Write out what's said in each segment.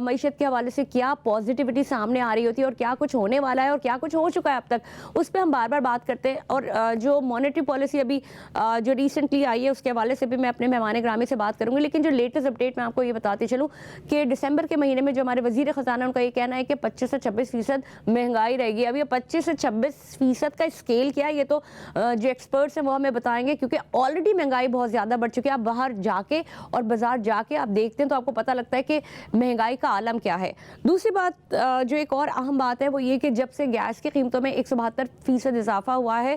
معیشت کے حوالے سے کیا پازیٹیوٹی سامنے آ رہی ہوتی ہے اور کیا کچھ ہونے والا ہے اور کیا کچھ ہو چکا ہے اب تک, اس پہ ہم بار بار بات کرتے ہیں. اور جو مانیٹری پالیسی ابھی جو ریسنٹلی آئی ہے اس کے حوالے سے بھی میں اپنے مہمان گرامی سے بات کروں گی. لیکن جو لیٹسٹ اپڈیٹ میں آپ کو یہ بتاتی چلوں کہ دسمبر کے مہینے میں جو ہمارے وزیر خزانہ ان کا یہ کہنا ہے کہ 25 سے 26% مہنگائی رہے گی. اب یہ 25 سے 26% کا اسکیل کیا ہے یہ تو جو ایکسپرٹس ہیں وہ ہمیں بتائیں گے, کیونکہ آلریڈی مہنگائی بہت زیادہ بڑھ چکی ہے. آپ باہر جا کے اور بازار جا کے آپ دیکھتے ہیں تو آپ کو پتہ لگتا ہے کہ مہنگائی کا عالم کیا ہے. دوسری بات جو ایک اور اہم بات ہے وہ یہ کہ جب سے گیس کی قیمتوں میں 172% اضافہ ہوا ہے,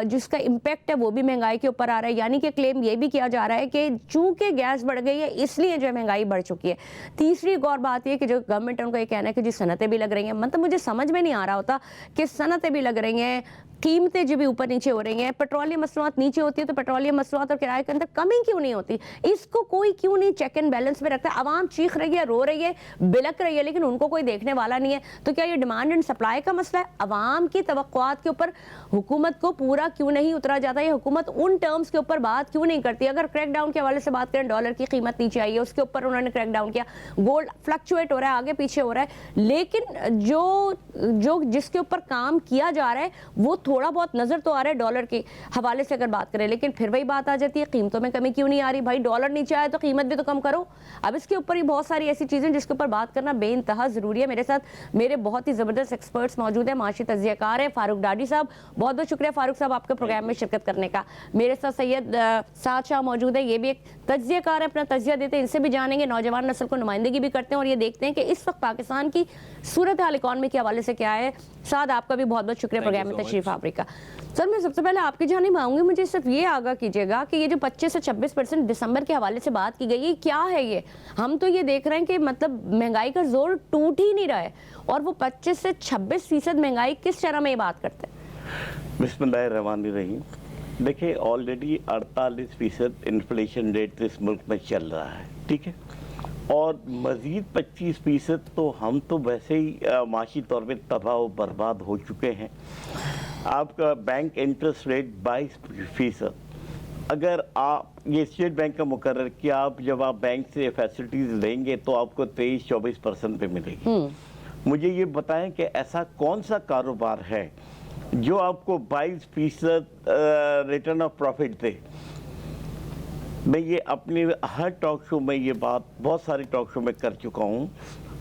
جس کا امپیکٹ ہے وہ بھی مہنگائی کے اوپر آ رہا ہے. یعنی کہ کلیم یہ بھی کیا جا رہا ہے کہ چونکہ گیس بڑھ گئی ہے اس لیے جو ہے مہنگائی بڑھ چکی ہے. تیسری ایک اور بات یہ کہ جو گورنمنٹ ہے ان کا یہ کہنا ہے کہ جی صنعتیں بھی لگ رہی ہیں. مطلب مجھے سمجھ میں نہیں آ رہا ہوتا کہ صنعتیں بھی لگ رہی ہیں, قیمتیں جو بھی اوپر نیچے ہو رہی ہیں, پیٹرولیم مصنوعات نیچے ہوتی ہے تو پیٹرولیم مصنوعات اور کرائے کے اندر کمی کیوں نہیں ہوتی؟ اس کو کوئی کیوں نہیں چیک اینڈ بیلنس میں رکھتا ہے؟ عوام چیخ رہی ہے, رو رہی ہے, بلک رہی ہے, لیکن ان کو کوئی دیکھنے والا نہیں ہے. تو کیا یہ ڈیمانڈ اینڈ سپلائی کا مسئلہ ہے؟ عوام کی توقعات کے اوپر حکومت کو پورا کیوں نہیں اترا جاتا؟ یہ حکومت ان ٹرمز کے اوپر بات کیوں نہیں کرتی؟ اگر کریک ڈاؤن کے حوالے سے بات کریں, ڈالر کی قیمت نیچے آئی ہے, اس کے اوپر انہوں نے کریک ڈاؤن کیا, گولڈ فلکچویٹ ہو رہا ہے, آگے پیچھے ہو رہا ہے, لیکن جو جس کے اوپر کام کیا جا رہا ہے وہ تھوڑا بہت نظر تو آ رہا ہے ڈالر کے حوالے سے اگر بات کریں. لیکن پھر وہی بات آ جاتی ہے, قیمتوں میں کمی کیوں نہیں آ رہی؟ بھائی ڈالر نیچے آئے تو قیمت بھی تو کم کرو. اب اس کے اوپر ہی بہت ساری ایسی چیزیں جس کے اوپر بات کرنا بے انتہا ضروری ہے. میرے ساتھ میرے بہت ہی زبردست ایکسپرٹس موجود ہیں. معاشی تجزیہ کار ہے فاروق ڈاڈی صاحب, بہت بہت شکریہ فاروق صاحب آپ کے پروگرام میں شرکت کرنے کا. میرے ساتھ سید سعد شاہ موجود ہے, یہ بھی ایک تجزیہ کار ہے, اپنا تجزیہ دیتے ہیں, ان سے بھی جانیں گے. نوجوان نسل کو نمائندگی بھی کرتے ہیں اور یہ دیکھتے ہیں کہ اس وقت پاکستان کی صورتحال اکانومی کے حوالے سے کیا ہے. سعد آپ کا بھی بہت بہت شکریہ پروگرام میں تشریف آوری کا. سر میں سب سے پہلے آپ کی جانب آؤں گی, مجھے صرف یہ آگاہ کیجیے گا کہ یہ جو 25 سے 26% دسمبر کے حوالے سے بات کی گئی, یہ کیا ہے؟ یہ ہم تو یہ دیکھ رہے ہیں کہ مطلب مہنگائی کا زور ٹوٹ ہی نہیں رہا ہے, اور وہ 25 سے 26% مہنگائی کس شرح میں یہ بات کرتے ہیں؟ بسم اللہ الرحمن الرحیم. دیکھیں آلریڈی 48% انفلیشن ریٹ اس ملک میں چل رہا ہے, ٹھیک ہے, اور مزید 25% تو ہم تو ویسے ہی معاشی طور پہ تباہ و برباد ہو چکے ہیں. آپ کا بینک انٹرسٹ ریٹ 22%. اگر آپ یہ اسٹیٹ بینک کا مقرر کیا, آپ جب آپ بینک سے فیسلٹیز لیں گے تو آپ کو 23-24% پہ ملے گی. مجھے یہ بتائیں کہ ایسا کون سا کاروبار ہے جو آپ کو 22% ریٹرن آف پروفٹ دے؟ میں یہ اپنے ہر ٹاک شو میں یہ بات بہت سارے ٹاک شو میں کر چکا ہوں.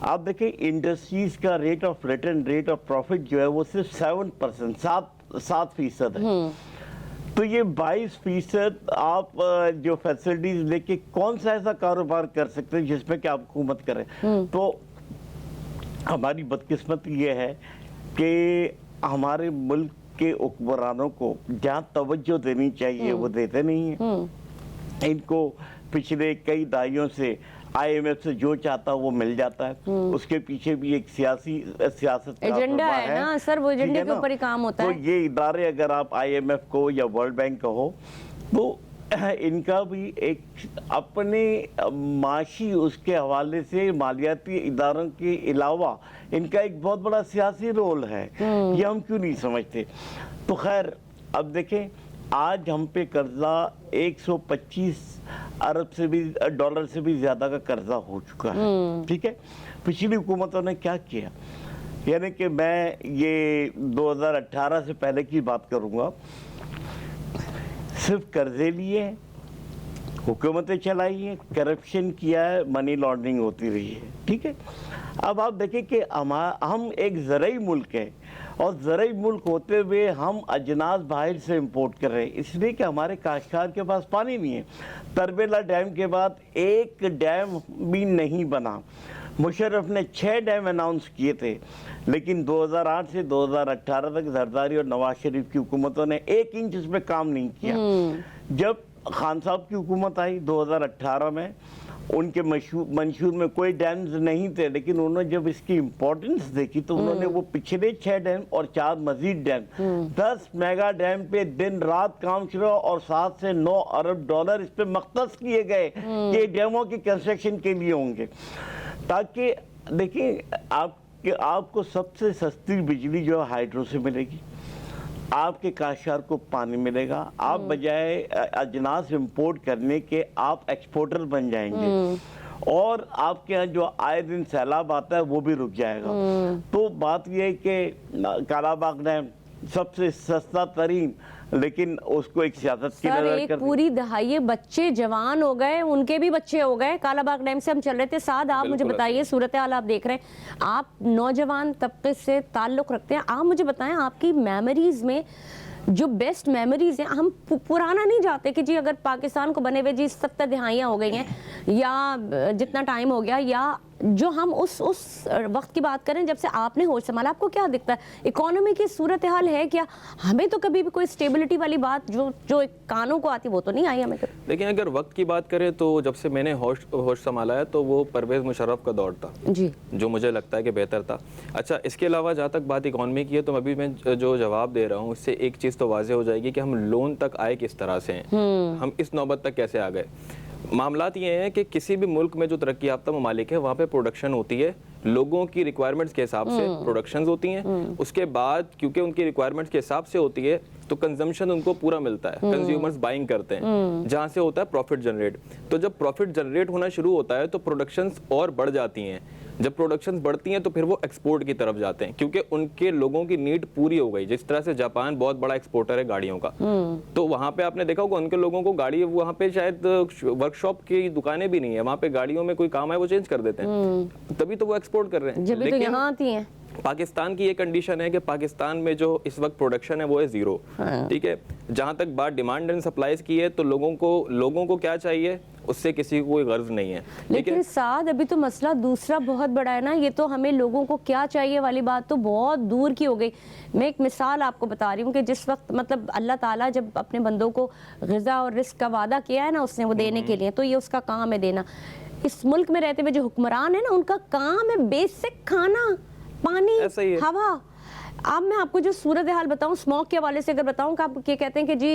آپ دیکھیں انڈسٹریز کا rate of return rate of profit جو ہے وہ صرف 7%, 7% ہے. تو یہ 22% آپ جو فیسلٹیز لے کے کون سا ایسا کاروبار کر سکتے ہیں جس میں کہ آپ حکومت کریں؟ تو ہماری بدقسمتی یہ ہے کہ ہمارے ملک کے حکمرانوں کو جہاں توجہ دینی چاہیے وہ دیتے نہیں ہیں. ان کو پچھلے کئی دہائیوں سے آئی ایم ایف سے جو چاہتا وہ مل جاتا ہے. اس کے پیچھے بھی ایک سیاست کا ایجنڈا ہے نا سر, وہ ایجنڈے کے اوپر ہی کام ہوتا ہے. تو یہ ادارے اگر آپ آئی ایم ایف کو یا ورلڈ بینک کو ہو تو ان کا بھی ایک اپنے معاشی اس کے حوالے سے مالیاتی اداروں کے علاوہ ان کا ایک بہت بڑا سیاسی رول ہے. یہ ہم کیوں نہیں سمجھتے؟ تو خیر اب دیکھیں آج ہم پہ قرضہ 125 ارب سے بھی ڈالر سے بھی زیادہ کا قرضہ ہو چکا ہے, ٹھیک ہے. پچھلی حکومتوں نے کیا کیا؟ یعنی کہ میں یہ 2018 سے پہلے کی بات کروں گا, صرف قرضے لیے, حکومتیں چلائی ہیں, کرپشن کیا ہے, منی لانڈرنگ ہوتی رہی ہے, ٹھیک ہے. اب آپ دیکھیں کہ ہم ایک زرعی ملک ہے, اور زرعی ملک ہوتے ہوئے ہم اجناس باہر سے امپورٹ کر رہے ہیں, اس لیے کہ ہمارے کاشتکار کے پاس پانی نہیں ہے. تربیلا ڈیم کے بعد ایک ڈیم بھی نہیں بنا. مشرف نے 6 ڈیم اناؤنس کیے تھے, لیکن 2008 سے 2018 تک زرداری اور نواز شریف کی حکومتوں نے 1 انچ اس پہ کام نہیں کیا. جب خان صاحب کی حکومت آئی 2018 میں, ان کے منشور میں کوئی ڈیمز نہیں تھے, لیکن انہوں نے جب اس کی امپورٹنس دیکھی تو انہوں نے وہ پچھلے 6 ڈیم اور 4 مزید ڈیم 10 میگا ڈیم پہ دن رات کام شروع, اور 7 سے 9 ارب ڈالر اس پہ مختص کیے گئے کہ ڈیموں کی کنسٹرکشن کے لیے ہوں گے. تاکہ دیکھیں آپ کو سب سے سستی بجلی جو ہے ہائیڈرو سے ملے گی. آپ کے کاشتکار کو پانی ملے گا, آپ بجائے اجناس امپورٹ کرنے کے آپ ایکسپورٹر بن جائیں گے, اور آپ کے یہاں جو آئے دن سیلاب آتا ہے وہ بھی رک جائے گا. تو بات یہ ہے کہ کالا باغ ڈیم سب سے سستا ترین, لیکن اس کو ایک سیاست کی سر نظر ایک کر پوری دہائی بچے جوان ہو گئے, ان کے بھی بچے ہو گئے. کالا باغ ڈیم سے ہم چل رہے تھے. سعد آپ مجھے بتائیے, صورتحال آپ دیکھ رہے ہیں, آپ نوجوان طبقے سے تعلق رکھتے ہیں, آپ مجھے بتائیں آپ کی میموریز میں جو بیسٹ میموریز ہیں, ہم پرانا نہیں جاتے کہ جی اگر پاکستان کو بنے ہوئے جی 70 دہائیاں ہو گئی ہیں یا جتنا ٹائم ہو گیا, یا جو ہم اس وقت کی بات کریں جب سے آپ نے ہوش سنبھالا, آپ کو کیا دکھتا ہے اکانومی کی صورتحال ہے کیا؟ ہمیں تو کبھی بھی کوئی اسٹیبلٹی والی بات جو کانوں کو آتی وہ تو نہیں آئی ہمیں. لیکن اگر وقت کی بات کریں تو جب سے میں نے ہوش سنبھالا ہے تو وہ پرویز مشرف کا دور تھا جی, جو مجھے لگتا ہے کہ بہتر تھا. اچھا, اس کے علاوہ جہاں تک بات اکانومی کی ہے تو ابھی میں جو جواب دے رہا ہوں اس سے ایک چیز تو واضح ہو جائے گی کہ ہم لون تک آئے کس طرح سے ہیں, ہم اس نوبت تک کیسے آ گئے. معاملات یہ ہیں کہ کسی بھی ملک میں جو ترقی یافتہ ممالک ہیں وہاں پہ پروڈکشن ہوتی ہے, لوگوں کی ریکوائرمنٹس کے حساب سے پروڈکشنز ہوتی ہیں, اس کے بعد کیونکہ ان کی ریکوائرمنٹس کے حساب سے ہوتی ہے تو کنزمپشن ان کو پورا ملتا ہے, کنزیومرز بائنگ کرتے ہیں, جہاں سے ہوتا ہے پروفٹ جنریٹ. تو جب پروفٹ جنریٹ ہونا شروع ہوتا ہے تو پروڈکشنز اور بڑھ جاتی ہیں, جب پروڈکشنز بڑھتی ہیں تو پھر وہ ایکسپورٹ کی طرف جاتے ہیں کیونکہ ان کے لوگوں کی نیڈ پوری ہو گئی. جس طرح سے جاپان بہت بڑا ایکسپورٹر ہے گاڑیوں کا, تو وہاں پہ آپ نے دیکھا ہوگا ان کے لوگوں کو گاڑی, وہاں پہ شاید ورک شاپ کی دکانیں بھی نہیں ہیں, وہاں پہ گاڑیوں میں کوئی کام ہے وہ چینج کر دیتے ہیں, تبھی تو وہ ایکسپورٹ کر رہے ہیں. جبھی تو یہاں آتی ہیں. پاکستان کی یہ کنڈیشن ہے کہ پاکستان میں جو اس وقت پروڈکشن ہے وہ ہے زیرو. ٹھیک ہے, جہاں تک بات ڈیمانڈ اینڈ سپلائیز کی ہے تو لوگوں کو کیا چاہیے اس سے کسی کو کوئی غرض نہیں ہے. لیکن سعد ابھی تو مسئلہ دوسرا بہت بڑا ہے نا, یہ تو ہمیں لوگوں کو کیا چاہیے والی بات تو بہت دور کی ہو گئی. میں ایک مثال آپ کو بتا رہی ہوں کہ جس وقت مطلب اللہ تعالیٰ جب اپنے بندوں کو غذا اور رزق کا وعدہ کیا ہے نا اس نے وہ دینے کے لیے, تو یہ اس کا کام ہے دینا. اس ملک میں رہتے ہوئے جو حکمران ہیں نا ان کا کام ہے بیسک کھانا, پانی, ہوا. اب میں آپ کو جو صورتحال بتاؤں اسموگ کے حوالے سے اگر بتاؤں کہ آپ یہ کہتے ہیں کہ جی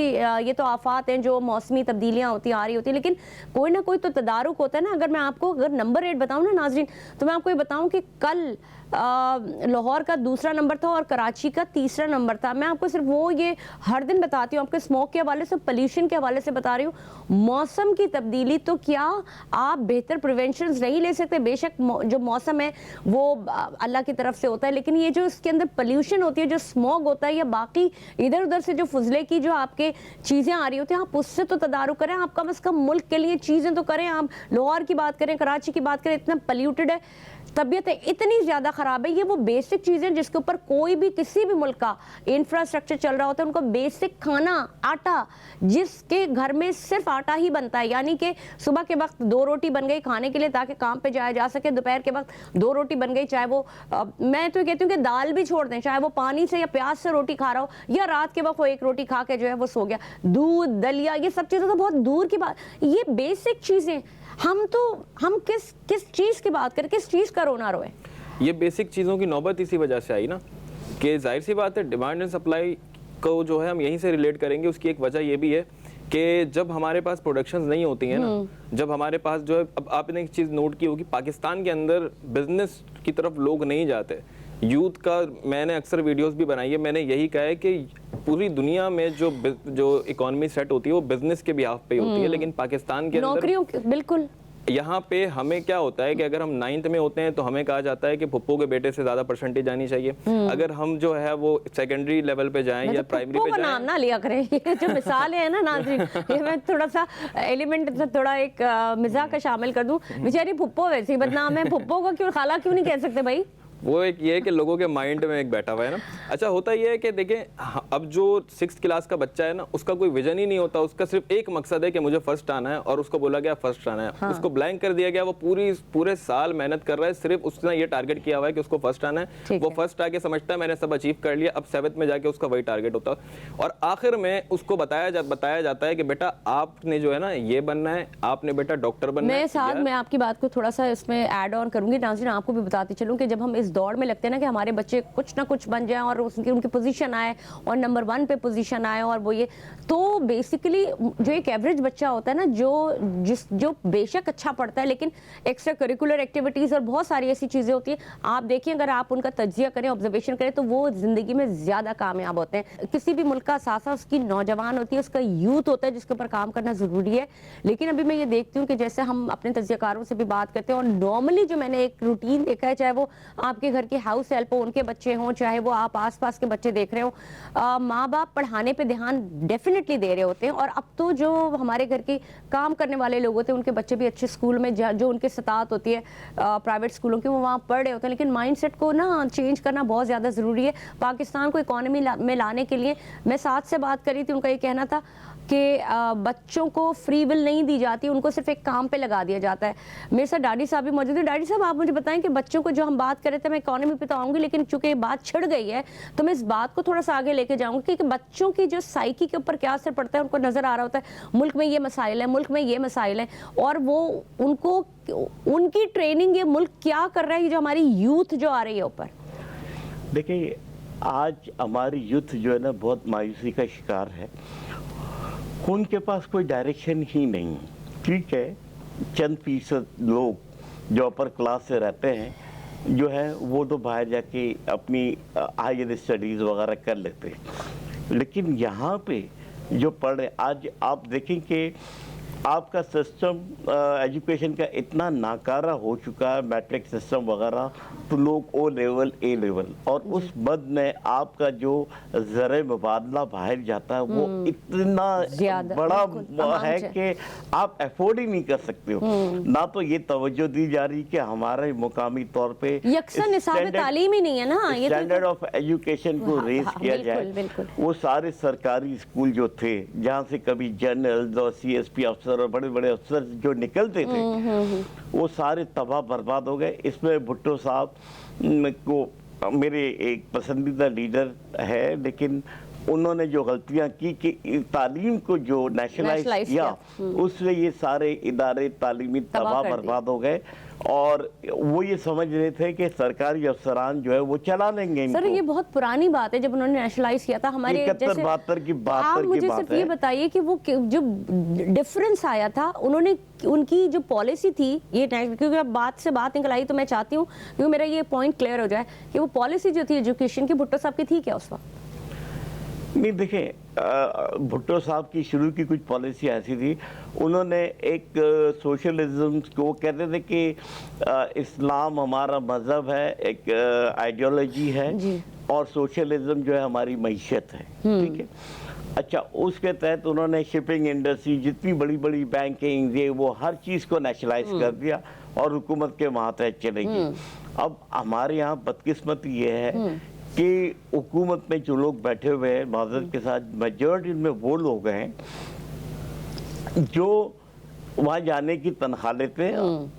یہ تو آفات ہیں جو موسمی تبدیلیاں ہوتی آ رہی ہوتی ہیں, لیکن کوئی نہ کوئی تو تدارک ہوتا ہے نا. اگر میں آپ کو اگر نمبر 8 بتاؤں نا ناظرین, تو میں آپ کو یہ بتاؤں کہ کل لاہور کا دوسرا نمبر تھا اور کراچی کا تیسرا نمبر تھا. میں آپ کو صرف وہ یہ ہر دن بتاتی ہوں آپ کو اسموگ کے حوالے سے, پولیوشن کے حوالے سے بتا رہی ہوں. موسم کی تبدیلی تو کیا آپ بہتر پریونشنز نہیں لے سکتے؟ بے شک جو موسم ہے وہ اللہ کی طرف سے ہوتا ہے, لیکن یہ جو اس کے اندر پولیوشن ہوتی ہے, جو اسموگ ہوتا ہے, یا باقی ادھر ادھر سے جو فضلے کی جو آپ کے چیزیں آ رہی ہوتی ہیں, آپ اس سے تو تدارک کریں. آپ کم از کم ملک کے لیے چیزیں تو کریں. آپ لاہور کی بات کریں, کراچی کی بات کریں, اتنا پلیوٹڈ ہے, طبیعت اتنی زیادہ خراب ہے. یہ وہ بیسک چیزیں جس کے اوپر کوئی بھی کسی بھی ملک کا انفراسٹرکچر چل رہا ہوتا ہے, ان کو بیسک کھانا آٹا, جس کے گھر میں صرف آٹا ہی بنتا ہے, یعنی کہ صبح کے وقت 2 روٹی بن گئی کھانے کے لیے تاکہ کام پہ جایا جا سکے, دوپہر کے وقت 2 روٹی بن گئی, چاہے وہ میں تو کہتی ہوں کہ دال بھی چھوڑ دیں, چاہے وہ پانی سے یا پیاز سے روٹی کھا رہا ہو, یا رات کے وقت وہ 1 روٹی کھا کے جو ہے وہ سو گیا. دودھ, دلیا, یہ سب چیزیں تو بہت دور کی بات, یہ بیسک چیزیں. ہم کس چیز کی بات کریں, کس چیز کا رونا روئے؟ یہ بیسک چیزوں کی نوبت اسی وجہ سے آئی نا کہ ظاہر سی بات ہے ڈیمانڈ اینڈ سپلائی کو جو ہے ہم یہیں سے ریلیٹ کریں گے. اس کی ایک وجہ یہ بھی ہے کہ جب ہمارے پاس پروڈکشنز نہیں ہوتی ہیں نا, جب ہمارے پاس جو ہے, اب آپ نے ایک چیز نوٹ کی ہوگی پاکستان کے اندر بزنس کی طرف لوگ نہیں جاتے. یوتھ کا میں نے اکثر ویڈیوز بھی بنائی ہے, میں نے یہی کہا ہے کہ پوری دنیا میں جو اکانومی سیٹ ہوتی ہے وہ بزنس کے بیہاف پہ ہوتی ہے, لیکن پاکستان کے اندر نوکریوں بالکل یہاں پہ ہمیں کیا ہوتا ہے کہ اگر ہم 9th میں ہوتے ہیں تو ہمیں کہا جاتا ہے کہ پھپھو کے بیٹے سے زیادہ پرسنٹیج آنی چاہیے. اگر ہم جو ہے وہ سیکنڈری لیول پہ جائیں یا پرائمری پہ جائیں, نام نہ لیا کریں, یہ جو مثالیں ہیں نا ناظرین, یہ میں تھوڑا سا ایلیمنٹ تھوڑا ایک مزاح کا شامل کر دوں. بیچاری پھپھو ویسے ہی بدنام ہے, پھپھو کو کیوں خالہ کیوں نہیں کہہ سکتے بھائی؟ وہ ایک یہ ہے کہ لوگوں کے مائنڈ میں ایک بیٹھا ہوا ہے نا. اچھا ہوتا یہ ہے کہ دیکھیں اب جو 6th کلاس کا بچہ ہے نا اس کا کوئی ویژن ہی نہیں ہوتا, اس کا صرف ایک مقصد ہے کہ مجھے فرسٹ آنا ہے, اور اس کو بولا گیا فرسٹ آنا ہے, اس کو بلینک کر دیا گیا, وہ پورے سال محنت کر رہا ہے, صرف اس نے یہ ٹارگٹ کیا ہوا ہے کہ اس کو فرسٹ آنا ہے. وہ فرسٹ آ کے سمجھتا ہے میں نے سب اچیو کر لیا, اب 7th میں جا کے اس کا وہی ٹارگٹ ہوتا ہے, اور آخر میں اس کو بتایا جاتا ہے کہ بیٹا آپ نے جو ہے نا یہ بننا ہے, آپ نے بیٹا ڈاکٹر بننا ہے. میں آپ کی بات کو تھوڑا سا اس میں ایڈ آن کروں گی ناظرین, آپ کو بھی بتاتی چلوں کہ جب ہم اس اس دوڑ میں لگتے ہیں نا کہ ہمارے بچے کچھ نہ کچھ بن جائیں اور ان کی پوزیشن آئے اور نمبر 1 پہ پوزیشن آئے اور وہ یہ, تو بیسیکلی جو ایک ایوریج بچہ ہوتا ہے نا جو بے شک اچھا پڑھتا ہے لیکن ایکسٹرا کریکولر ایکٹیویٹیز اور بہت ساری ایسی چیزیں ہوتی ہیں, آپ دیکھیں اگر آپ ان کا تجزیہ کریں, آبزرویشن کریں, تو وہ زندگی میں زیادہ کامیاب ہوتے ہیں. کسی بھی ملک کا اثاثہ اس کی نوجوان ہوتی ہے, اس کا یوتھ ہوتا ہے جس کے اوپر کام کرنا ضروری ہے. لیکن ابھی میں یہ دیکھتی ہوں کہ جیسے ہم اپنے تجزیہ کاروں سے بھی بات کرتے ہیں اور نارملی جو میں نے ایک روٹین دیکھا ہے, چاہے وہ آپ کے گھر کی ہاؤس ہیلپ ہو, ان کے بچے ہوں, چاہے وہ آپ آس پاس کے بچے دیکھ رہے ہوں, ماں باپ پڑھانے پہ دھیان ڈیفینیٹلی دے رہے ہوتے ہیں. اور اب تو جو ہمارے گھر کے کام کرنے والے لوگ ہوتے ہیں ان کے بچے بھی اچھے اسکول میں, جو ان کے سطاعت ہوتی ہے پرائیویٹ اسکولوں کی, وہ وہاں پڑھ رہے ہوتے ہیں. لیکن مائنڈ سیٹ کو نا چینج کرنا بہت زیادہ ضروری ہے. پاکستان کو اکانومی میں لانے کے لیے میں ساتھ سے بات کری تھی, ان کا یہ کہنا تھا کہ بچوں کو فری ول نہیں دی جاتی, ان کو صرف ایک کام پہ لگا دیا جاتا ہے. میرے ساتھ ڈاڈی صاحب بھی موجود ہیں. ڈاڈی صاحب آپ مجھے بتائیں کہ بچوں کو جو ہم بات کر رہے تھے, میں اکانومی پہ تو آؤں گی لیکن چونکہ یہ بات چھڑ گئی ہے تو میں اس بات کو تھوڑا سا آگے لے کے جاؤں گی کہ بچوں کی جو سائیکی کے اوپر کیا اثر پڑتا ہے. ان کو نظر آ رہا ہوتا ہے ملک میں یہ مسائل ہیں, ملک میں یہ مسائل ہیں, اور وہ ان کی ٹریننگ یہ ملک کیا کر رہا ہے, جو ہماری یوتھ جو آ رہی ہے اوپر. دیکھیں آج ہماری یوتھ جو ہے نا بہت مایوسی کا شکار ہے. ان کے پاس کوئی ڈائریکشن ہی نہیں. ٹھیک ہے, چند فیصد لوگ جو اپر کلاس سے رہتے ہیں جو ہے وہ تو باہر جا کے اپنی ہائر اسٹڈیز وغیرہ کر لیتے ہیں, لیکن یہاں پہ جو پڑھ رہے, آج آپ دیکھیں کہ آپ کا سسٹم ایجوکیشن کا اتنا ناکارہ ہو چکا ہے, میٹرک سسٹم وغیرہ, تو لوگ او لیول اے لیول, اور اس مد میں آپ کا جو زر مبادلہ باہر جاتا ہے وہ اتنا بڑا ہے کہ آپ افورڈ ہی نہیں کر سکتے ہو. نہ تو یہ توجہ دی جا رہی کہ ہمارے مقامی طور پہ یکساں نصاب تعلیم ہی نہیں ہے نا, اسٹینڈرڈ آف ایجوکیشن کو ریز کیا جائے. وہ سارے سرکاری اسکول جو تھے جہاں سے کبھی جنرل اور سی ایس پی افسر اور بڑے بڑے افسر جو نکلتے تھے وہ سارے تباہ برباد ہو گئے. اس میں بھٹو صاحب کو میرے ایک پسندیدہ لیڈر ہے, لیکن انہوں نے جو غلطیاں کی کہ تعلیم کو جو نیشنلائز کیا, اس سے یہ سارے ادارے تعلیمی تباہ برباد ہو گئے. اور وہ یہ سمجھ رہے تھے کہ سرکاری افسران جو ہے وہ چلا لیں گے. سر یہ بہت پرانی بات ہے, جب انہوں نے نیشنلائز کیا تھا ہمارے 71-72 کی بات ہے. آپ مجھے صرف یہ بتائیے کہ وہ جو ڈفرنس آیا تھا, انہوں نے ان کی جو پالیسی تھی, یہ کیونکہ اب بات سے بات نکل آئی تو میں چاہتی ہوں کیونکہ میرا یہ پوائنٹ کلیئر ہو جائے کہ وہ پالیسی جو تھی ایجوکیشن کی بھٹو صاحب کی تھی کیا اس وقت؟ نہیں دیکھیں, بھٹو صاحب کی شروع کی کچھ پالیسی ایسی تھی, انہوں نے ایک سوشلزم کو کہتے تھے کہ اسلام ہمارا مذہب ہے, ایک آئیڈیالوجی ہے, اور سوشلزم جو ہے ہماری معیشت ہے. ٹھیک ہے, اچھا اس کے تحت انہوں نے شپنگ انڈسٹری, جتنی بڑی بڑی بینکنگ, یہ وہ ہر چیز کو نیشنلائز کر دیا اور حکومت کے ماتحت چلے گی. اب ہمارے یہاں بدقسمتی یہ ہے کہ حکومت میں جو لوگ بیٹھے ہوئے ہیں, معذرت کے ساتھ میجورٹی میں وہ لوگ ہیں جو وہاں جانے کی تنخواہ لیتے ہیں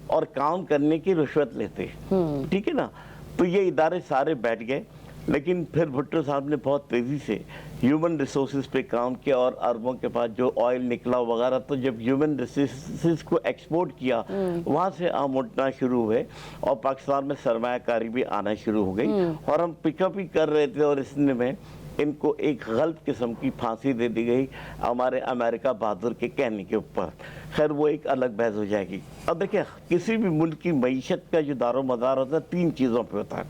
اور کام کرنے کی رشوت لیتے ہیں. ٹھیک ہے نا, تو یہ ادارے سارے بیٹھ گئے. لیکن پھر بھٹو صاحب نے بہت تیزی سے ہیومن ریسورسز پہ کام کیا, اور عربوں کے پاس جو آئل نکلا وغیرہ, تو جب ہیومن ریسورسز کو ایکسپورٹ کیا وہاں سے ہم اٹھنا شروع ہوئے اور پاکستان میں سرمایہ کاری بھی آنا شروع ہو گئی, اور ہم پک اپ ہی کر رہے تھے. اور اس میں ان کو ایک غلط قسم کی پھانسی دے دی گئی ہمارے امریکہ بہادر کے کہنے کے اوپر. خیر وہ ایک الگ بحث ہو جائے گی. اب دیکھیں کسی بھی ملک کی معیشت کا جو دار و مدار ہوتا ہے 3 چیزوں پہ ہوتا ہے.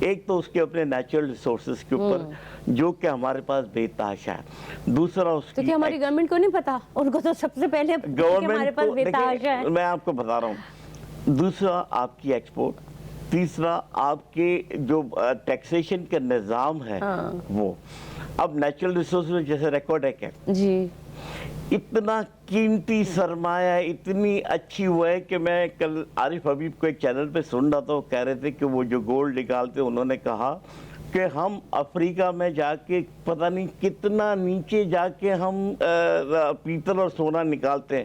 ایک تو اس کے اپنے نیچرل ریسورسز کے اوپر جو کہ ہمارے پاس بے تحاشا ہے. دوسرا اس کی ہماری گورنمنٹ کو نہیں پتا, ان کو تو سب سے پہلے ہمارے پاس بے تحاشا ہے. میں آپ کو بتا رہا ہوں, دوسرا آپ کی ایکسپورٹ, تیسرا آپ کے جو ٹیکسیشن کا نظام ہے وہ. اب نیچرل ریسورس میں جیسے ریکارڈ ایک ہے جی, اتنا قیمتی سرمایہ, اتنی اچھی وہ ہے کہ میں کل عارف حبیب کو ایک چینل پہ سن رہا تھا, وہ کہہ رہے تھے کہ وہ جو گولڈ نکالتے انہوں نے کہا کہ ہم افریقہ میں جا کے پتہ نہیں کتنا نیچے جا کے ہم پیتل اور سونا نکالتے ہیں,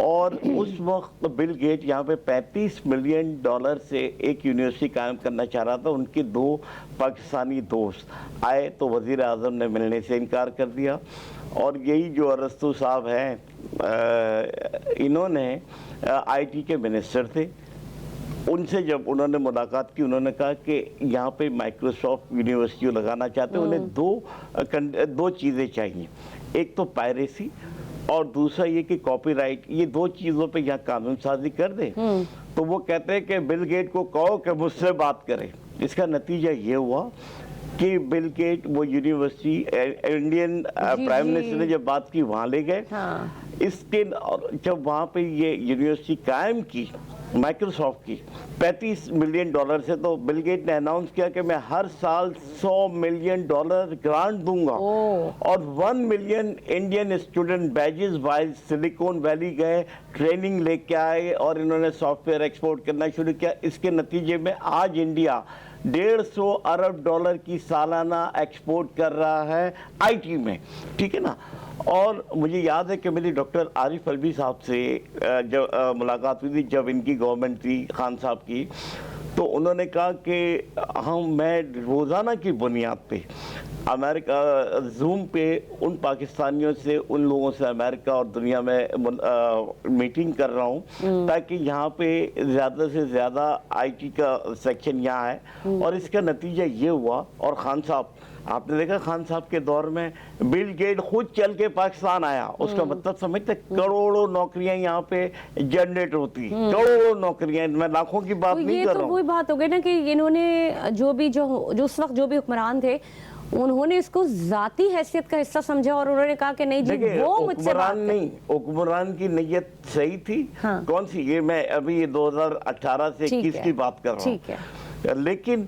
اور اس وقت بل گیٹ یہاں پہ $35 ملین سے ایک یونیورسٹی قائم کرنا چاہ رہا تھا. ان کے 2 پاکستانی دوست آئے تو وزیر اعظم نے ملنے سے انکار کر دیا. اور یہی جو ارسطو صاحب ہیں انہوں نے آئی ٹی کے منسٹر تھے, ان سے جب انہوں نے ملاقات کی انہوں نے کہا کہ یہاں پہ مائکروسافٹ یونیورسٹی لگانا چاہتے ہیں, انہیں دو چیزیں چاہیے, ایک تو پائریسی اور دوسرا یہ کہ کاپی رائٹ, یہ 2 چیزوں پہ یہاں قانون سازی کر دیں. تو وہ کہتے ہیں کہ بل گیٹ کو کہو کہ مجھ سے بات کرے. اس کا نتیجہ یہ ہوا کہ بل گیٹ وہ یونیورسٹی انڈین پرائم منسٹر نے جب بات کی وہاں لے گئے. اس کے جب وہاں پہ یہ یونیورسٹی قائم کی مائکروسافٹ کی $35 ملین سے, تو بل گیٹ نے اناؤنس کیا کہ میں ہر سال $100 ملین گرانٹ دوں گا. اور 1 million Indian student batches wise Silicon Valley گئے, ٹریننگ لے کے آئے اور انہوں نے سافٹ ویئر ایکسپورٹ کرنا شروع کیا. اس کے نتیجے میں آج انڈیا $150 ارب کی سالانہ ایکسپورٹ کر رہا ہے آئی ٹی میں, ٹھیک ہے نا. اور مجھے یاد ہے کہ میری ڈاکٹر عارف الوی صاحب سے جب ملاقات ہوئی تھی جب ان کی گورنمنٹ تھی خان صاحب کی, تو انہوں نے کہا کہ میں روزانہ کی بنیاد پہ امریکہ زوم پہ ان پاکستانیوں سے, ان لوگوں سے امریکہ اور دنیا میں میٹنگ کر رہا ہوں تاکہ یہاں پہ زیادہ سے زیادہ آئی ٹی کا سیکشن یہاں ہے. اور اس کا نتیجہ یہ ہوا. اور خان صاحب, آپ نے دیکھا خان صاحب کے دور میں بل گیٹ خود چل کے پاکستان آیا. اس کا مطلب سمجھتے, کروڑوں نوکریاں یہاں پہ جنریٹ ہوتی, کروڑوں نوکریاں, میں لاکھوں کی بات نہیں کر رہا ہوں. وہی بات ہو گئی نا کہ انہوں نے جو اس وقت جو بھی حکمران تھے انہوں نے اس کو ذاتی حیثیت کا حصہ سمجھا اور انہوں نے کہا کہ نہیں جی وہ مجھ سے بات نہیں, حکمران کی نیت صحیح تھی. کون سی, یہ میں ابھی 2018 سے 21 کی بات کر رہا ہوں. لیکن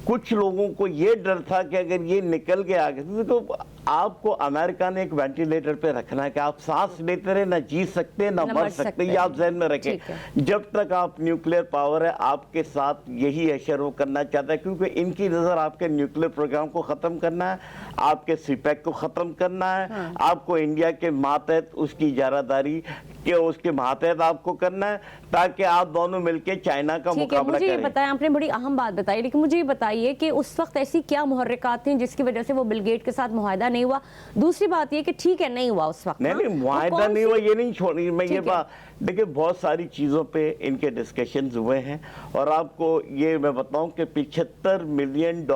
کچھ لوگوں کو یہ ڈر تھا کہ اگر یہ نکل کے آگے, تو آپ کو امریکہ نے ایک وینٹیلیٹر پہ رکھنا ہے کہ آپ سانس لیتے رہے, نہ جی سکتے نہ مر سکتے, یہ آپ ذہن میں رکھیں. جب تک آپ نیوکلیر پاور ہے آپ کے ساتھ یہی اشر وہ کرنا چاہتا ہے, کیونکہ ان کی نظر آپ کے نیوکلیر پروگرام کو ختم کرنا ہے, آپ کے سی پیک کو ختم کرنا ہے, آپ کو انڈیا کے ماتحت اس کی اجارہ داری کہ اس کے ماتحت آپ کو کرنا ہے, تاکہ آپ دونوں مل کے چائنا کا مقابلہ کریں. مجھے یہ بتائیں, آپ نے بڑی اہم بات بتائی, لیکن مجھے یہ بتائیے کہ اس وقت ایسی کیا محرکات تھیں جس کی وجہ سے وہ بل گیٹ کے ساتھ معاہدہ نہیں ہوا. دوسری بات یہ کہ ٹھیک ہے نہیں ہوا اس وقت, نہیں معاہدہ نہیں ہوا, یہ نہیں چھوڑی میں یہ بات. دیکھیں بہت ساری چیزوں پہ ان کے ڈسکشنز ہوئے ہیں, اور آپ کو یہ میں بتاؤں کہ $75 ملین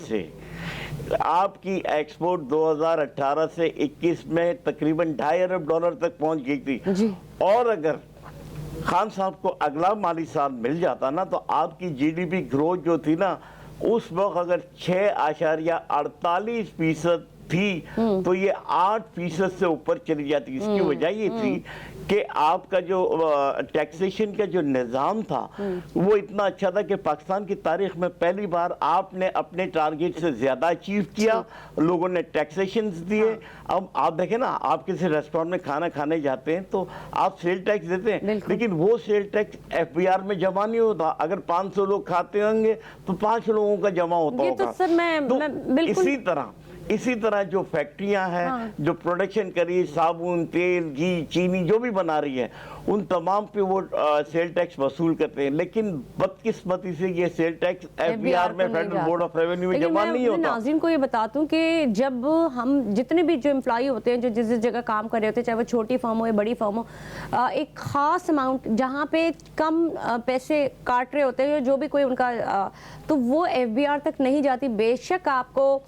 سے آپ کی ایکسپورٹ 2018 سے 21 میں تقریباً $2.5 ارب تک پہنچ گئی تھی. اور اگر خان صاحب کو اگلا مالی سال مل جاتا نا, تو آپ کی جی ڈی پی گروتھ جو تھی نا اس وقت اگر 6.48% تھی تو یہ 8% سے اوپر چلی جاتی. اس کی وجہ یہ تھی کہ آپ کا جو ٹیکسیشن کا جو نظام تھا وہ اتنا اچھا تھا کہ پاکستان کی تاریخ میں پہلی بار آپ نے اپنے ٹارگیٹ سے زیادہ اچیو کیا, لوگوں نے ٹیکسیشنز دیے. اب آپ دیکھیں نا, آپ کسی ریسٹورنٹ میں کھانا کھانے جاتے ہیں تو آپ سیل ٹیکس دیتے ہیں, لیکن وہ sale tax F B R میں جمع نہیں ہوتا. اگر 500 لوگ کھاتے ہوں گے تو 5 لوگوں کا جمع ہوتا ہوگا. اسی طرح جو فیکٹریاں ہیں جو پروڈکشن کری, صابن, تیل, گھی, چینی جو بھی بنا رہی ہے, ان تمام پہ وہ سیل ٹیکس وصول کرتے ہیں. لیکن بدقسمتی سے یہ sale tax F B R میں فیڈرل بورڈ آف ریونیو میں جمع نہیں ہوتا. ناظرین کو یہ بتاتا ہوں کہ جب ہم جتنے بھی جو امپلائی ہوتے ہیں جو جس جگہ کام کر رہے ہوتے ہیں, چاہے وہ چھوٹی فرم ہو یا بڑی فرم ہو, ایک خاص اماؤنٹ جہاں پہ کم پیسے کاٹ رہے ہوتے ہیں جو بھی کوئی ان کا, تو وہ ایف بی آر تک نہیں جاتی. بے شک آپ کو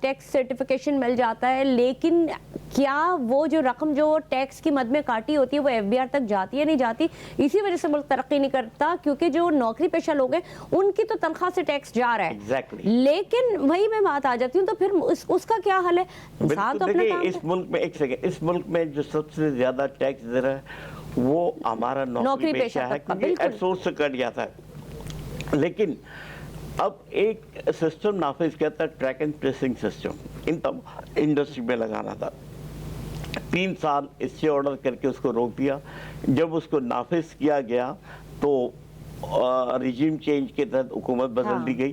ٹیکس سرٹیفیکیشن مل جاتا ہے, لیکن کیا وہ جو رقم جو ٹیکس کی مد میں کاٹی ہوتی ہے وہ ایف بی آر تک جاتی ہے نہیں جاتی. اسی وجہ سے ملک ترقی نہیں کرتا, کیونکہ جو نوکری پیشہ لوگ ہیں ان کی تو تنخواہ سے ٹیکس جا رہا ہے, لیکن وہی میں بات آ جاتی ہوں تو پھر اس کا کیا حل ہے. انسان تو اپنا کام, اس ملک میں ایک سیکنڈ, اس ملک میں جو سب سے زیادہ ٹیکس دے رہا ہے وہ ہمارا نوکری پیشہ ہے, کیونکہ ایٹ سورس سے کٹ جاتا ہے. لیکن اب ایک سسٹم نافذ کیا تھا, track and tracing system industry میں لگانا تھا. 3 سال اس سے آرڈر کر کے اس کو روک دیا. جب اس کو نافذ کیا گیا تو ریجیم چینج کے تحت حکومت بدل دی گئی,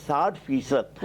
60%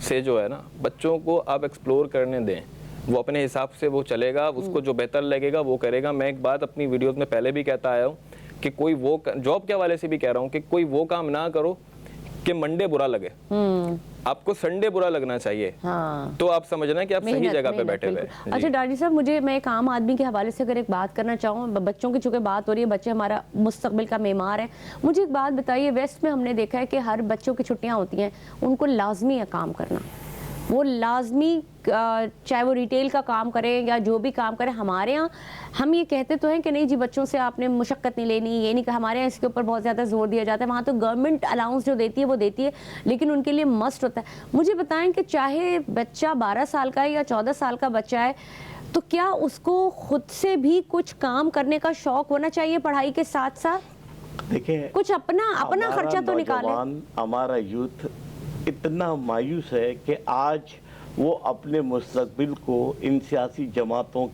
سے جو ہے نا بچوں کو آپ ایکسپلور کرنے دیں, وہ اپنے حساب سے وہ چلے گا, اس کو جو بہتر لگے گا وہ کرے گا. میں ایک بات اپنی ویڈیوز میں پہلے بھی کہتا آیا ہوں کہ کوئی وہ جاب کے حوالے سے بھی کہہ رہا ہوں کہ کوئی وہ کام نہ کرو کہ منڈے برا لگے, آپ کو سنڈے برا لگنا چاہیے, تو آپ سمجھنا کہ آپ صحیح جگہ پہ بیٹھے ہوئے. اچھا ڈاکٹر صاحب, میں ایک عام آدمی کے حوالے سے اگر ایک بات کرنا چاہوں, بچوں کی چونکہ بات ہو رہی ہے, بچے ہمارا مستقبل کا معمار ہے, مجھے ایک بات بتائیے, ویسٹ میں ہم نے دیکھا ہے کہ ہر بچوں کی چھٹیاں ہوتی ہیں, ان کو لازمی ہے کام کرنا, وہ لازمی, چاہے وہ ریٹیل کا کام کرے یا جو بھی کام کرے. ہمارے ہاں ہم یہ کہتے تو ہیں کہ نہیں جی بچوں سے آپ نے مشقت نہیں لینی, یہ نہیں کہ ہمارے ہاں اس کے اوپر بہت زیادہ زور دیا جاتا ہے, وہاں تو گورنمنٹ الاؤنس جو دیتی ہے وہ دیتی ہے, لیکن ان کے لیے مسٹ ہوتا ہے. مجھے بتائیں کہ چاہے بچہ 12 سال کا ہے یا 14 سال کا بچہ ہے, تو کیا اس کو خود سے بھی کچھ کام کرنے کا شوق ہونا چاہیے پڑھائی کے ساتھ ساتھ؟ دیکھیں کچھ اپنا خرچہ تو نکالے. ہمارا یوتھ اتنا مایوس ہے کہ آج وہ اپنے مستقبل کو ان سیاسی جماعتوں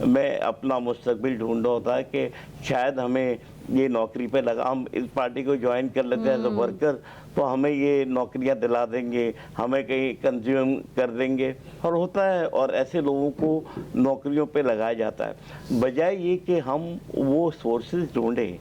میں اپنا مستقبل ڈھونڈ رہا ہوتا ہے کہ شاید ہمیں یہ نوکری پہ لگا, ہم اس پارٹی کو جوائن کر لیتے ہیں ایز اے ورکر تو ہمیں یہ نوکریاں دلا دیں گے, ہمیں کہیں کنزیوم کر دیں گے, اور ہوتا ہے, اور ایسے لوگوں کو نوکریوں پہ لگایا جاتا ہے. بجائے یہ کہ ہم وہ سورسز ڈھونڈیں.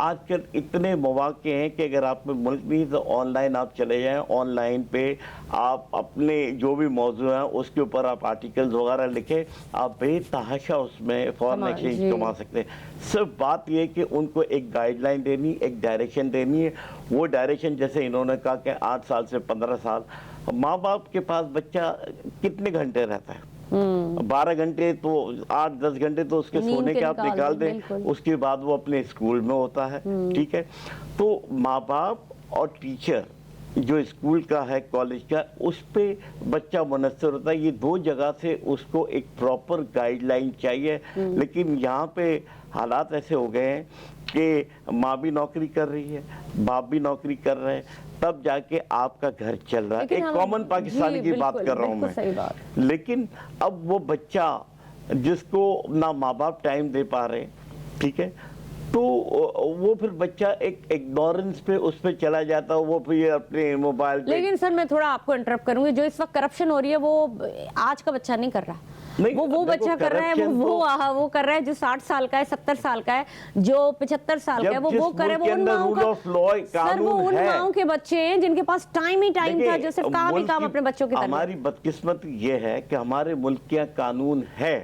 آج کل اتنے مواقع ہیں کہ اگر آپ میں ملک نہیں تو آن لائن آپ چلے جائیں, آن لائن پہ آپ اپنے جو بھی موضوع ہیں اس کے اوپر آپ آرٹیکلز وغیرہ لکھیں, آپ بے تحاشا اس میں فورن ایکسچینج کما سکتے ہیں. صرف بات یہ کہ ان کو ایک گائیڈ لائن دینی, ایک ڈائریکشن دینی ہے. وہ ڈائریکشن جیسے انہوں نے کہا کہ 8 سال سے 15 سال, ماں باپ کے پاس بچہ کتنے گھنٹے رہتا ہے, 12 گھنٹے تو 8-10 گھنٹے تو اس کے سونے کے آپ نکال دیں, اس کے بعد وہ اپنے اسکول میں ہوتا ہے. ٹھیک ہے, تو ماں باپ اور ٹیچر جو اسکول کا ہے, کالج کا, اس پہ بچہ منحصر ہوتا ہے. یہ 2 جگہ سے اس کو ایک پراپر گائیڈ لائن چاہیے. لیکن یہاں پہ حالات ایسے ہو گئے ہیں کہ ماں بھی نوکری کر رہی ہے, باپ بھی نوکری کر رہے ہیں, تب جا کے آپ کا گھر چل رہا ہے. ایک کامن پاکستانی کی بات کر رہا ہوں میں. لیکن اب وہ بچہ جس کو نہ ماں باپ ٹائم دے پا رہے, ٹھیک ہے, تو وہ پھر بچہ ایک اگنورنس پہ اس پہ چلا جاتا ہے, وہ پھر اپنے موبائل پہ. لیکن سر میں تھوڑا آپ کو انٹرپٹ کروں گی, جو اس وقت کرپشن ہو رہی ہے وہ آج کا بچہ نہیں کر رہا, وہ بچہ کر رہا ہے, وہ کر رہا ہے جو 60 سال کا ہے, 70 سال کا ہے, جو 75 سال کا ہے, وہ کر رہے ہیں. سر وہ ان ماؤں کے بچے ہیں جن کے پاس ٹائم ہی ٹائم تھا, جو صرف کام ہی کام اپنے بچوں کی طرف. ہماری بدقسمت یہ ہے کہ ہمارے ملک کا قانون ہے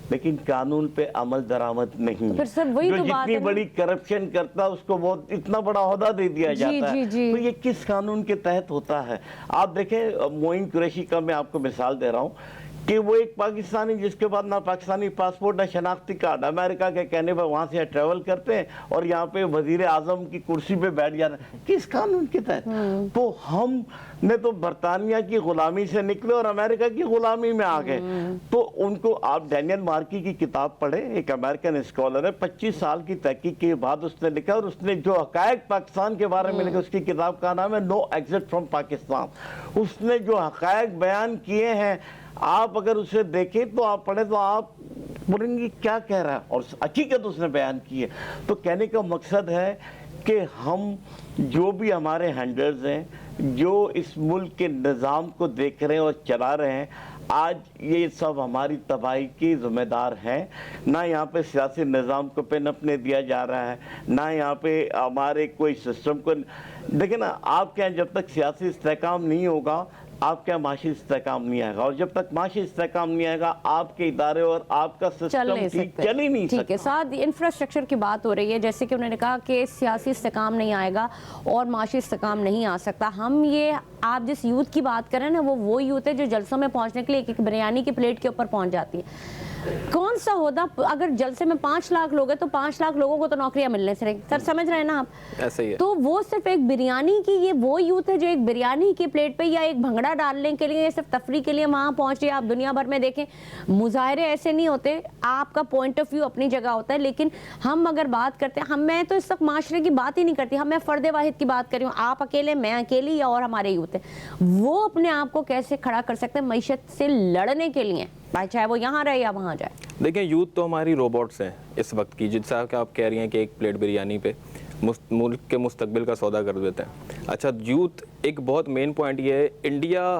لیکن قانون پہ عمل درآمد نہیں. پھر سر وہی تو بات ہے, جتنی بڑی کرپشن کرتا اس کو بہت اتنا بڑا عہدہ دے دیا جاتا ہے. تو یہ کس قانون کے تحت ہوتا ہے؟ آپ دیکھیں معین قریشی کا میں آپ کو مثال دے رہا ہوں کہ وہ ایک پاکستانی جس کے بعد نہ پاکستانی پاسپورٹ نہ شناختی کارڈ, امریکہ کے کہنے پر وہاں سے ٹریول کرتے ہیں اور یہاں پہ وزیر اعظم کی کرسی پہ بیٹھ جاتے ہیں. کس قانون کے تحت؟ تو ہم نے تو برطانیہ کی غلامی سے نکلے اور امریکہ کی غلامی میں آ گئے. تو ان کو آپ ڈینیل مارکی کی کتاب پڑھیں, ایک امریکن اسکالر ہے, 25 سال کی تحقیق کے بعد اس نے لکھا, اور اس نے جو حقائق پاکستان کے بارے میں لکھا, اس کی کتاب کا نام ہے نو ایگزٹ فرام پاکستان. اس نے جو حقائق بیان کیے ہیں, آپ اگر اسے دیکھیں تو آپ پڑھیں تو آپ بولیں گے کیا کہہ رہا ہے, اور حقیقت اس نے بیان کی ہے. تو کہنے کا مقصد ہے کہ ہم جو بھی ہمارے ہینڈلرز ہیں, جو اس ملک کے نظام کو دیکھ رہے ہیں اور چلا رہے ہیں, آج یہ سب ہماری تباہی کے ذمہ دار ہیں. نہ یہاں پہ سیاسی نظام کو پہ نپنے دیا جا رہا ہے, نہ یہاں پہ ہمارے کوئی سسٹم کو. دیکھیں نا, آپ کے جب تک سیاسی استحکام نہیں ہوگا آپ کا معاشی استحکام نہیں آئے گا, اور جب تک معاشی استحکام نہیں آئے گا آپ کے ادارے اور آپ کا سسٹم چل ہی نہیں سکتا. ٹھیک ہے, ساتھ انفراسٹرکچر کی بات ہو رہی ہے, جیسے کہ انہوں نے کہا کہ سیاسی استحکام نہیں آئے گا اور معاشی استحکام نہیں آ سکتا. ہم یہ آپ جس یوتھ کی بات کریں نا, وہ یوتھ ہے جو جلسوں میں پہنچنے کے لیے ایک بریانی کی پلیٹ کے اوپر پہنچ جاتی ہے. کون سا عہدہ, اگر جلسے میں 5 لاکھ لوگ ہیں تو 5 لاکھ لوگوں کو تو نوکریاں ملنے سے رہیں. سر سمجھ رہے ہیں نا آپ؟ ایسا ہی ہے. تو وہ صرف ایک بریانی کی, یہ وہ یوتھ ہے جو ایک بریانی کی پلیٹ پہ یا ایک بھنگڑا ڈالنے کے لیے, صرف تفریح کے لیے وہاں پہنچ رہی ہے. آپ دنیا بھر میں دیکھیں مظاہرے ایسے نہیں ہوتے, آپ کا پوائنٹ آف ویو اپنی جگہ ہوتا ہے. لیکن ہم اگر بات کرتے ہیں, میں تو اس وقت معاشرے کی بات ہی نہیں کرتی, میں فرد واحد کی بات کر رہی ہوں. آپ اکیلے, میں اکیلی, یا اور ہمارے یوتھ ہے, وہ اپنے آپ کو کیسے کھڑا کر سکتے ہیں معیشت سے لڑنے کے لیے, چاہے وہ یہاں رہے یا وہاں جائے. دیکھیں یوتھ تو ہماری روبوٹس ہیں اس وقت کی, جس طرح کہ آپ کہہ رہی ہیں کہ ایک پلیٹ بریانی پہ ملک کے مستقبل کا سودا کر دیتے ہیں. اچھا, یوتھ ایک بہت مین پوائنٹ یہ ہے, انڈیا